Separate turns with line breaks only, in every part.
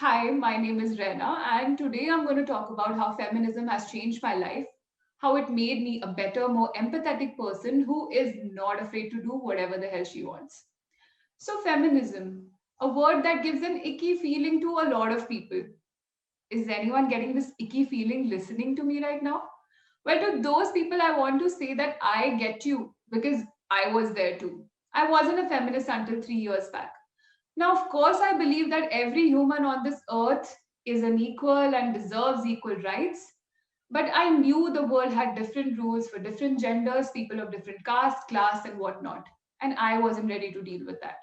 Hi, my name is Raina, and today I'm going to talk about how feminism has changed my life, how it made me a better, more empathetic person who is not afraid to do whatever the hell she wants. So, feminism, a word that gives an icky feeling to a lot of people. Is anyone getting this icky feeling listening to me right now? Well, to those people, I want to say that I get you because I was there too. I wasn't a feminist until 3 years back. Now, of course, I believe that every human on this earth is an equal and deserves equal rights. But I knew the world had different rules for different genders, people of different caste, class, and whatnot. And I wasn't ready to deal with that.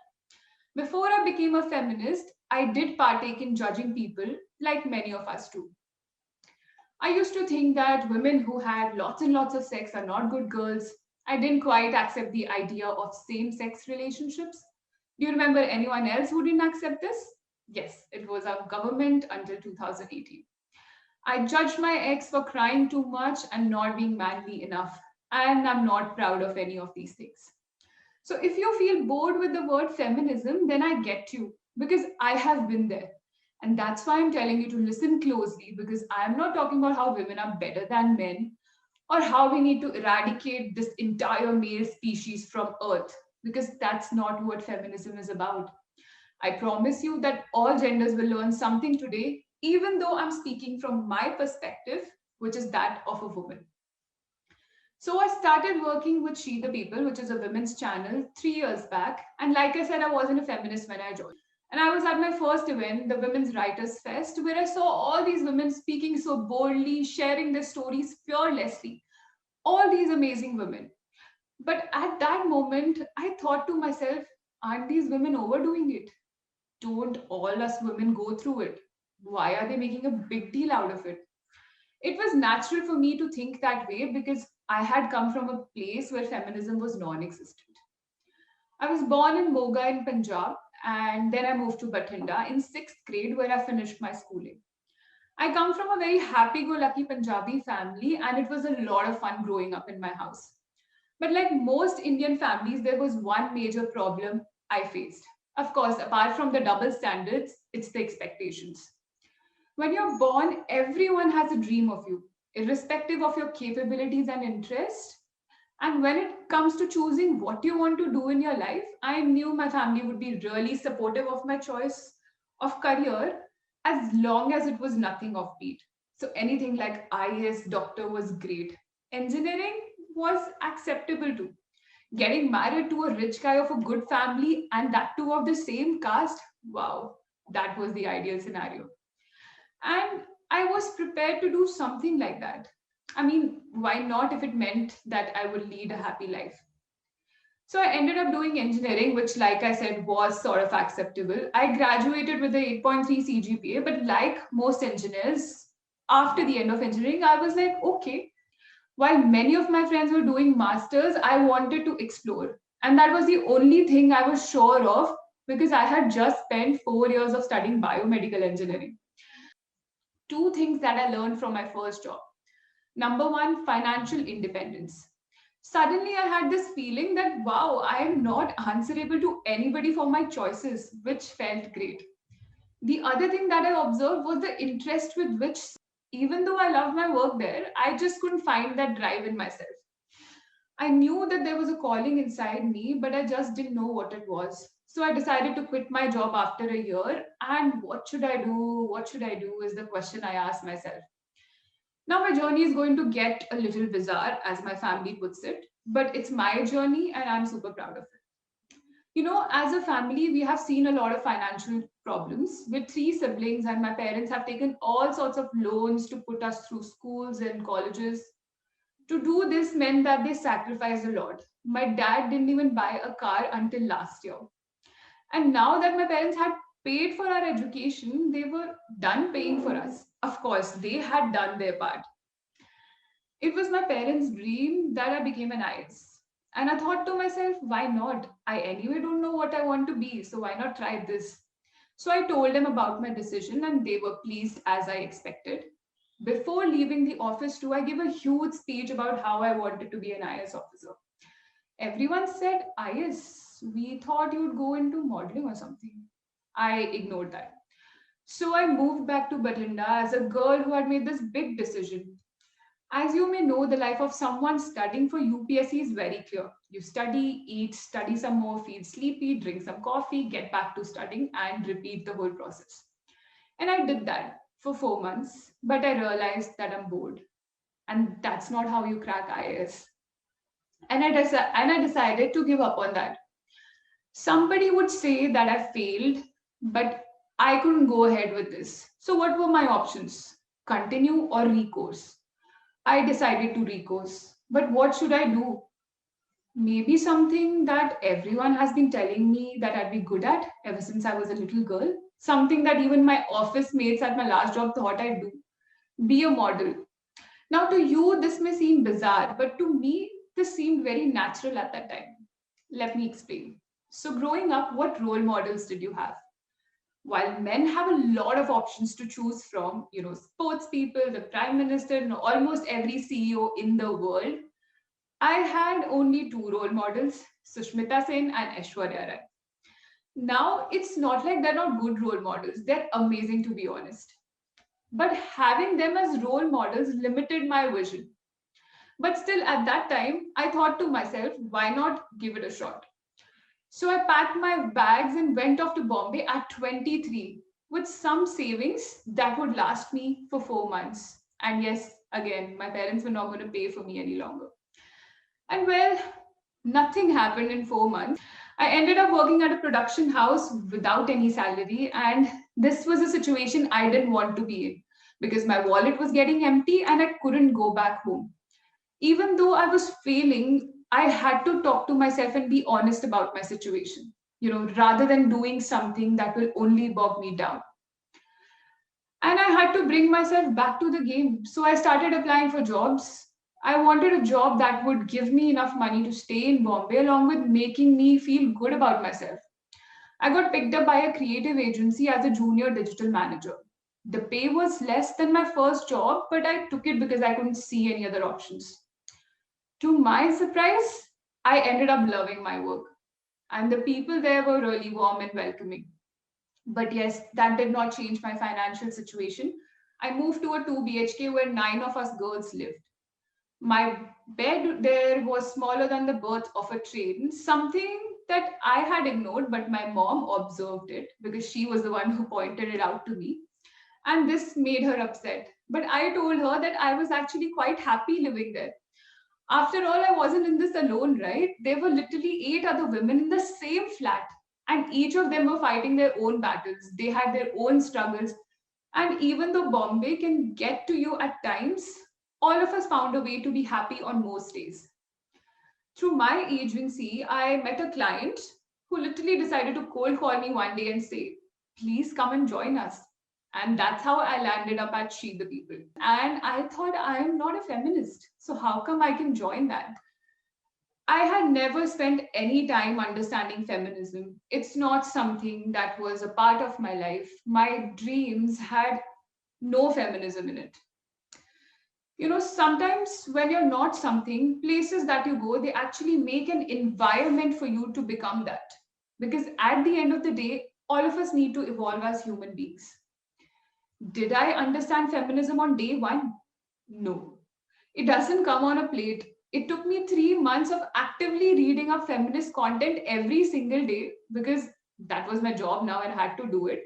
Before I became a feminist, I did partake in judging people, like many of us do. I used to think that women who had lots and lots of sex are not good girls. I didn't quite accept the idea of same sex relationships. Do you remember anyone else who didn't accept this? Yes, it was our government until 2018. I judged my ex for crying too much and not being manly enough, and I'm not proud of any of these things. So if you feel bored with the word feminism, then I get you because I have been there. And that's why I'm telling you to listen closely because I'm not talking about how women are better than men or how we need to eradicate this entire male species from earth because that's not what feminism is about. I promise you that all genders will learn something today, even though I'm speaking from my perspective, which is that of a woman. So I started working with She the People, which is a women's channel, 3 years back. And like I said, I wasn't a feminist when I joined. And I was at my first event, the Women's Writers Fest, where I saw all these women speaking so boldly, sharing their stories fearlessly. All these amazing women. But at that moment, I thought to myself, aren't these women overdoing it? Don't all us women go through it? Why are they making a big deal out of it? It was natural for me to think that way because I had come from a place where feminism was non existent. I was born in Moga in Punjab and then I moved to Bathinda in sixth grade where I finished my schooling. I come from a very happy go lucky Punjabi family and it was a lot of fun growing up in my house. But like most Indian families, there was one major problem I faced. Of course, apart from the double standards, it's the expectations. When you're born, everyone has a dream of you, irrespective of your capabilities and interests. And when it comes to choosing what you want to do in your life, I knew my family would be really supportive of my choice of career as long as it was nothing offbeat. So anything like IAS doctor was great. Engineering was acceptable too. Getting married to a rich guy of a good family and that too of the same caste, wow, that was the ideal scenario. And I was prepared to do something like that. I mean, why not if it meant that I would lead a happy life? So I ended up doing engineering, which, like I said, was sort of acceptable. I graduated with a 8.3 CGPA, but like most engineers, after the end of engineering, I was like, okay, while many of my friends were doing masters, I wanted to explore. And that was the only thing I was sure of because I had just spent 4 years of studying biomedical engineering. Two things that I learned from my first job. Number one, financial independence. Suddenly, I had this feeling that, wow, I am not answerable to anybody for my choices, which felt great. The other thing that I observed was the interest with which, even though I loved my work there, I just couldn't find that drive in myself. I knew that there was a calling inside me, but I just didn't know what it was. So I decided to quit my job after a year. And what should I do? What should I do is the question I asked myself. Now, my journey is going to get a little bizarre, as my family puts it, but it's my journey and I'm super proud of it. You know, as a family, we have seen a lot of financial problems with three siblings, and my parents have taken all sorts of loans to put us through schools and colleges. To do this meant that they sacrificed a lot. My dad didn't even buy a car until last year. And now that my parents had paid for our education, they were done paying for us. Of course, they had done their part. It was my parents' dream that I became an IS. And I thought to myself, why not? I anyway don't know what I want to be, so why not try this? So I told them about my decision and they were pleased as I expected. Before leaving the office, too, I gave a huge speech about how I wanted to be an IS officer. Everyone said, IS, we thought you'd go into modeling or something. I ignored that. So I moved back to Bathinda as a girl who had made this big decision. As you may know, the life of someone studying for UPSC is very clear. You study, eat, study some more, feel sleepy, drink some coffee, get back to studying, and repeat the whole process. And I did that for 4 months, but I realized that I'm bored. And that's not how you crack IAS. And I decided to give up on that. Somebody would say that I failed, but I couldn't go ahead with this. So, what were my options? Continue or recourse? I decided to recourse. But what should I do? Maybe something that everyone has been telling me that I'd be good at ever since I was a little girl. Something that even my office mates at my last job thought I'd do. Be a model. Now, to you, this may seem bizarre, but to me, this seemed very natural at that time. Let me explain. So, growing up, what role models did you have? While men have a lot of options to choose from, sports people, the prime minister, and almost every CEO in the world, I had only two role models, Sushmita Sen and Aishwarya Rai. Now, it's not like they're not good role models, they're amazing to be honest. But having them as role models limited my vision. But still, at that time, I thought to myself, why not give it a shot? So I packed my bags and went off to Bombay at 23 with some savings that would last me for 4 months. And yes, again, my parents were not going to pay for me any longer. And well, nothing happened in 4 months. I ended up working at a production house without any salary. And this was a situation I didn't want to be in because my wallet was getting empty and I couldn't go back home. Even though I was failing, I had to talk to myself and be honest about my situation, rather than doing something that will only bog me down. And I had to bring myself back to the game. So I started applying for jobs. I wanted a job that would give me enough money to stay in Bombay along with making me feel good about myself. I got picked up by a creative agency as a junior digital manager. The pay was less than my first job, but I took it because I couldn't see any other options. To my surprise, I ended up loving my work, and the people there were really warm and welcoming. But yes, that did not change my financial situation. I moved to a 2 BHK where nine of us girls lived. My bed there was smaller than the berth of a train, something that I had ignored, but my mom observed it because she was the one who pointed it out to me. And this made her upset. But I told her that I was actually quite happy living there. After all, I wasn't in this alone, right? There were literally eight other women in the same flat, and each of them were fighting their own battles. They had their own struggles. And even though Bombay can get to you at times, all of us found a way to be happy on most days. Through my agency, I met a client who literally decided to cold call me one day and say, please come and join us. And that's how I landed up at She the People. And I thought I'm not a feminist. So how come I can join that? I had never spent any time understanding feminism. It's not something that was a part of my life. My dreams had no feminism in it. Sometimes when you're not something, places that you go, they actually make an environment for you to become that. Because at the end of the day, all of us need to evolve as human beings. Did I understand feminism on day one? No. It doesn't come on a plate. It took me 3 months of actively reading up feminist content every single day because that was my job now and I had to do it.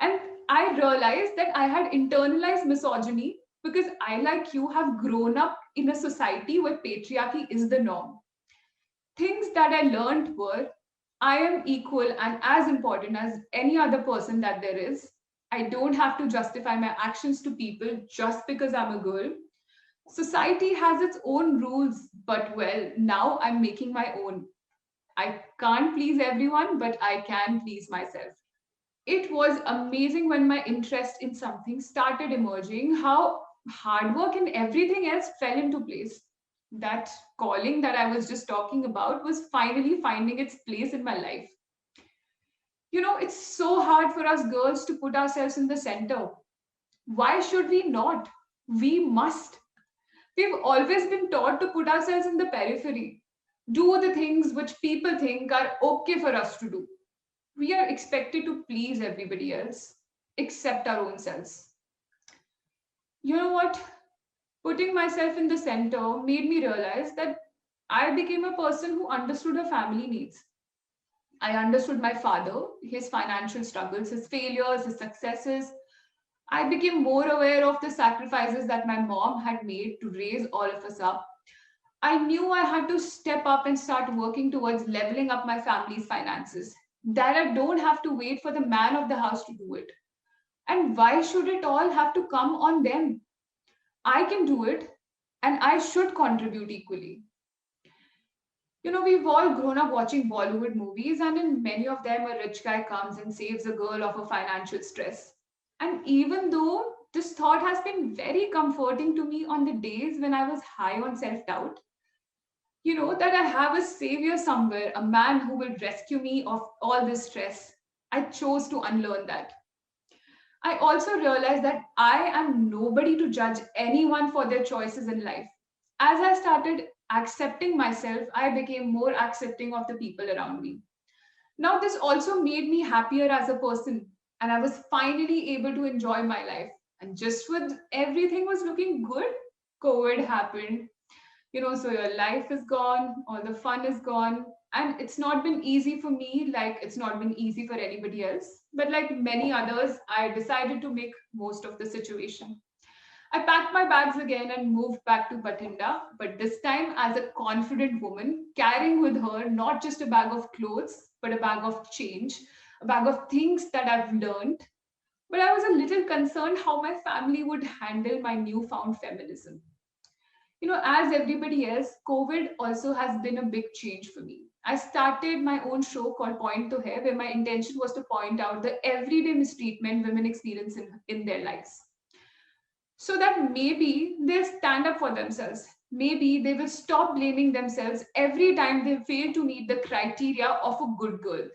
And I realized that I had internalized misogyny because I, like you, have grown up in a society where patriarchy is the norm. Things that I learned were I am equal and as important as any other person that there is. I don't have to justify my actions to people just because I'm a girl. Society has its own rules, but well, now I'm making my own. I can't please everyone, but I can please myself. It was amazing when my interest in something started emerging, how hard work and everything else fell into place. That calling that I was just talking about was finally finding its place in my life. It's so hard for us girls to put ourselves in the center. Why should we not? We must. We've always been taught to put ourselves in the periphery, do the things which people think are okay for us to do. We are expected to please everybody else. accept our own selves. You know what? Putting myself in the center made me realize that I became a person who understood her family needs. I understood my father, his financial struggles, his failures, his successes. I became more aware of the sacrifices that my mom had made to raise all of us up. I knew I had to step up and start working towards leveling up my family's finances. That I don't have to wait for the man of the house to do it. And why should it all have to come on them? I can do it and I should contribute equally. We've all grown up watching Bollywood movies, and in many of them, a rich guy comes and saves a girl of a financial stress. And even though this thought has been very comforting to me on the days when I was high on self doubt, that I have a savior somewhere, a man who will rescue me of all this stress, I chose to unlearn that. I also realized that I am nobody to judge anyone for their choices in life. As I started accepting myself, I became more accepting of the people around me. Now, this also made me happier as a person, and I was finally able to enjoy my life. And just when everything was looking good, COVID happened. So your life is gone, all the fun is gone. And it's not been easy for me, like it's not been easy for anybody else. But like many others, I decided to make most of the situation. I packed my bags again and moved back to Bathinda, but this time as a confident woman, carrying with her not just a bag of clothes, but a bag of change, a bag of things that I've learned. But I was a little concerned how my family would handle my newfound feminism. As everybody else, COVID also has been a big change for me. I started my own show called Point Toh Hai, where my intention was to point out the everyday mistreatment women experience in their lives. So that maybe they'll stand up for themselves. Maybe they will stop blaming themselves every time they fail to meet the criteria of a good girl.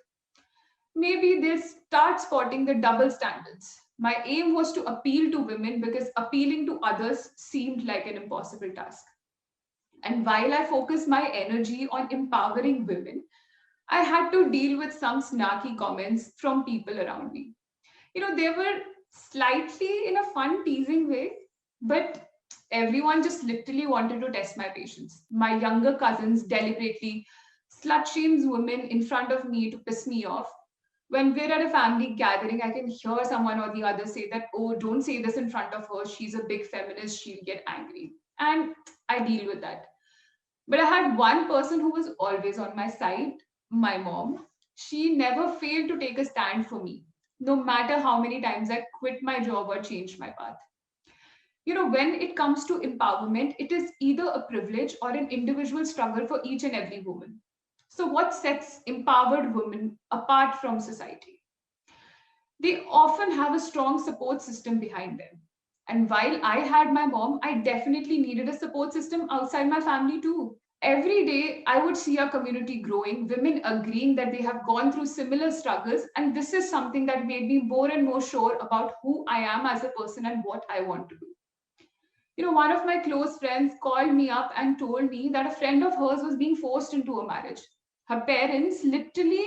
Maybe they'll start spotting the double standards. My aim was to appeal to women because appealing to others seemed like an impossible task. And while I focused my energy on empowering women, I had to deal with some snarky comments from people around me. They were slightly in a fun, teasing way, but everyone just literally wanted to test my patience. My younger cousins deliberately slut shames women in front of me to piss me off. When we're at a family gathering, I can hear someone or the other say that, oh, don't say this in front of her. She's a big feminist. She'll get angry. And I deal with that. But I had one person who was always on my side, my mom. She never failed to take a stand for me, no matter how many times I quit my job or changed my path. When it comes to empowerment, it is either a privilege or an individual struggle for each and every woman. So, what sets empowered women apart from society? They often have a strong support system behind them. And while I had my mom, I definitely needed a support system outside my family too. Every day, I would see our community growing, women agreeing that they have gone through similar struggles. And this is something that made me more and more sure about who I am as a person and what I want to do. One of my close friends called me up and told me that a friend of hers was being forced into a marriage. Her parents literally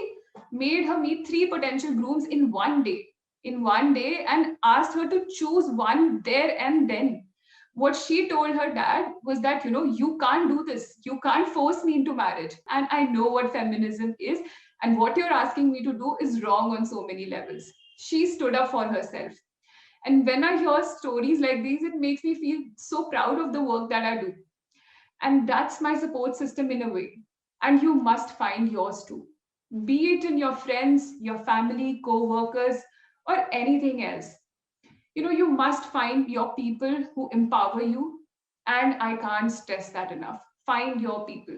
made her meet three potential grooms in one day, and asked her to choose one there and then. What she told her dad was that, you can't do this. You can't force me into marriage. And I know what feminism is. And what you're asking me to do is wrong on so many levels. She stood up for herself. And when I hear stories like these, it makes me feel so proud of the work that I do. And that's my support system in a way. And you must find yours too. Be it in your friends, your family, co workers, or anything else. You must find your people who empower you. And I can't stress that enough. Find your people.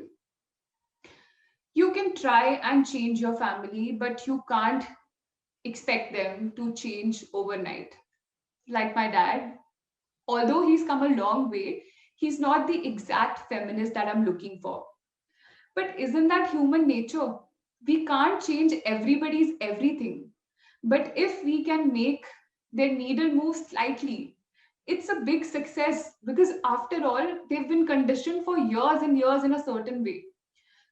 You can try and change your family, but you can't expect them to change overnight. Like my dad, although he's come a long way, he's not the exact feminist that I'm looking for. But isn't that human nature? We can't change everybody's everything. But if we can make their needle move slightly, it's a big success because, after all, they've been conditioned for years and years in a certain way.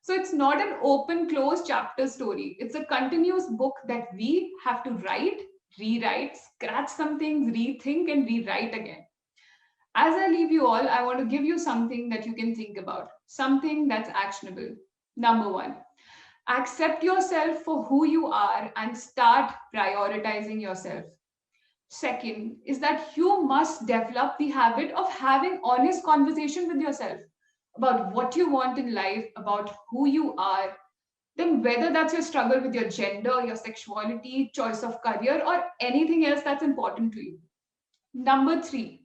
So it's not an open, closed chapter story. It's a continuous book that we have to write rewrite, scratch some things, rethink, and rewrite again. As I leave you all, I want to give you something that you can think about, something that's actionable. Number one, accept yourself for who you are and start prioritizing yourself. Second is that you must develop the habit of having honest conversation with yourself about what you want in life, about who you are, then whether that's your struggle with your gender, your sexuality, choice of career, or anything else that's important to you. Number three,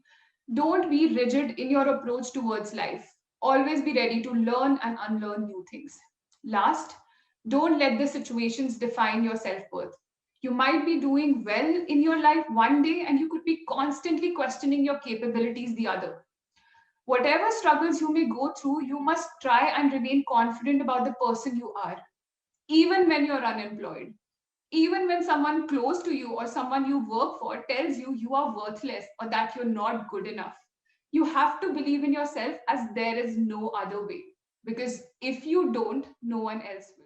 don't be rigid in your approach towards life. Always be ready to learn and unlearn new things. Last, don't let the situations define your self worth. You might be doing well in your life one day and you could be constantly questioning your capabilities the other. Whatever struggles you may go through, you must try and remain confident about the person you are, even when you're unemployed, even when someone close to you or someone you work for tells you you are worthless or that you're not good enough. You have to believe in yourself as there is no other way. Because if you don't, no one else will.